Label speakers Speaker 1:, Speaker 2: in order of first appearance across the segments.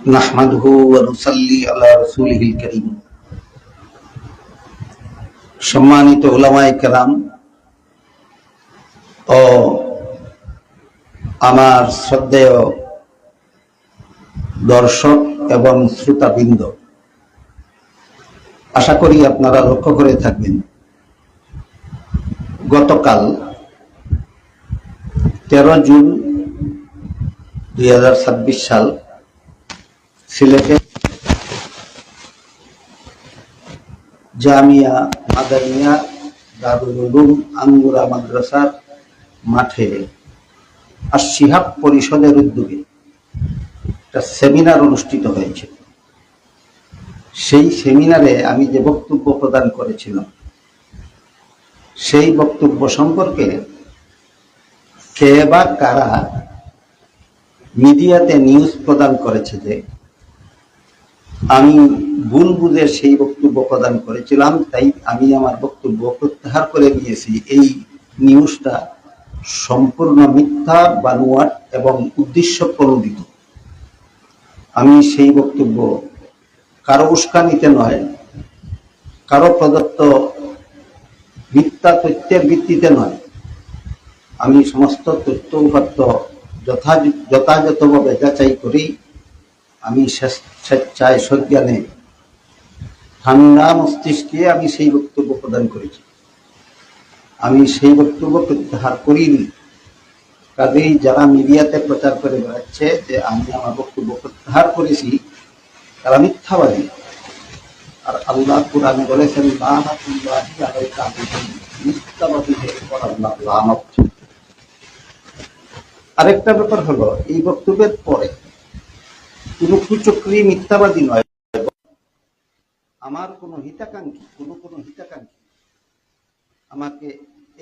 Speaker 1: নাহমাদুহু ওয়া নুসাল্লি আলা রাসূলিহিল কারীম। সম্মানিত উলামায়ে কেরাম ও আমার শ্রদ্ধেয় দর্শক এবং শ্রোতাবৃন্দ, আশা করি আপনারা লক্ষ্য করে থাকবেন, গতকাল 13 জুন 2026 সাল সিলেটে জামিয়া মাদানিয়া দারুল উলুম আঙ্গুরা মাদ্রাসার মাঠে আশ-শিহাব পরিষদের উদ্যোগে একটা সেমিনার অনুষ্ঠিত হয়েছে। সেই সেমিনারে আমি যে বক্তব্য প্রদান করেছিলাম, সেই বক্তব্য সম্পর্কে কে বা কারা মিডিয়াতে নিউজ প্রদান করেছে যে আমি ভুল বুঝে সেই বক্তব্য প্রদান করেছিলাম, তাই আমি আমার বক্তব্য প্রত্যাহার করে নিয়েছি। এই নিউজটা সম্পূর্ণ মিথ্যা, বানোয়াট এবং উদ্দেশ্য প্রণোদিত। আমি সেই বক্তব্য কারো উস্কানিতে নয়, কারো প্রদত্ত মিথ্যা তথ্যের ভিত্তিতে নয়, আমি সমস্ত তথ্য উপাত্ত যথাযথভাবে যাচাই করি আমি স্বেচ্ছায় সজ্ঞানে ঠান্ডা মস্তিষ্কে আমি সেই বক্তব্য প্রদান করেছি। আমি সেই বক্তব্য প্রত্যাহার করিনি। কাজেই যারা মিডিয়াতে প্রচার করে বেড়াচ্ছে যে আমি আমার বক্তব্য প্রত্যাহার করেছি, তারা মিথ্যাবাদী। আর আল্লাহ কুরআনে বলেছেন, লানাতুল্লাহি আলাইহিল কাযিবিন, মিথ্যাবাদীদের উপর আল্লাহর লানত। আরেকটা ব্যাপার হলো, এই বক্তব্যের পরে কোনো কুচক্রী মিথ্যাবাদী নয়, আমার কোনো হিতাকাঙ্ক্ষী আমাকে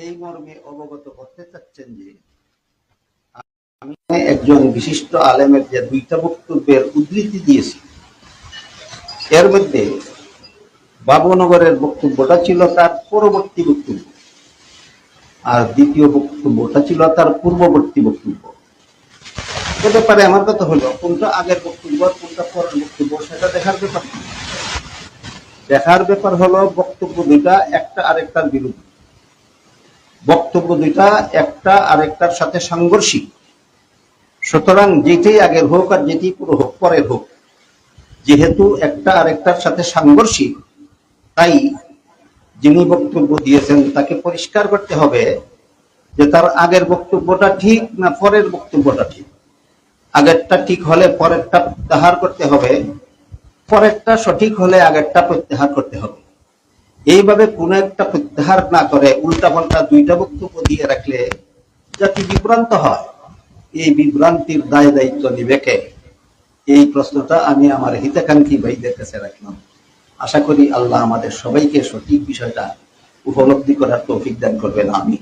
Speaker 1: এই মর্মে অবগত করতে চাচ্ছেন যে আমি একজন বিশিষ্ট আলেমের যে 2টা বক্তব্যের উদ্ধৃতি দিয়েছি, এর মধ্যে বাবুনগরের বক্তব্যটা ছিল তার পরবর্তী বক্তব্য, আর দ্বিতীয় বক্তব্যটা ছিল তার পূর্ববর্তী বক্তব্য। এ ব্যাপারে আমার কথা হলো, কোনটা আগের বক্তব্য আর কোনটা পরের বক্তব্য সেটা দেখার ব্যাপার হলো বক্তব্য দুইটা একটা আরেকটার বিরুদ্ধে, বক্তব্য দুইটা একটা আরেকটার সাথে সাংঘর্ষিক। সুতরাং যেটাই আগের হোক আর যেটি পরের হোক, যেহেতু একটা আরেকটার সাথে সাংঘর্ষিক, তাই যিনি বক্তব্য দিয়েছেন তাকে পরিষ্কার করতে হবে যে তার আগের বক্তব্যটা ঠিক না পরের বক্তব্যটা ঠিক। আগেরটা ঠিক হলে পরেরটা প্রত্যাহার করতে হবে, পরেরটা সঠিক হলে আগেরটা প্রত্যাহার করতে হবে। এইভাবে কোন একটা প্রত্যাহার না করে উল্টাপাল্টা 2টা বক্তব্য দিয়ে রাখলে জাতি বিভ্রান্ত হয়। এই বিভ্রান্তির দায় দায়িত্ব নিবে কে? এই প্রশ্নটা আমি আমার হিতাকাঙ্ক্ষী ভাইদের কাছে রাখলাম। আশা করি আল্লাহ আমাদের সবাইকে সঠিক বিষয়টা উপলব্ধি করার তৌফিক দান করবেন। আমি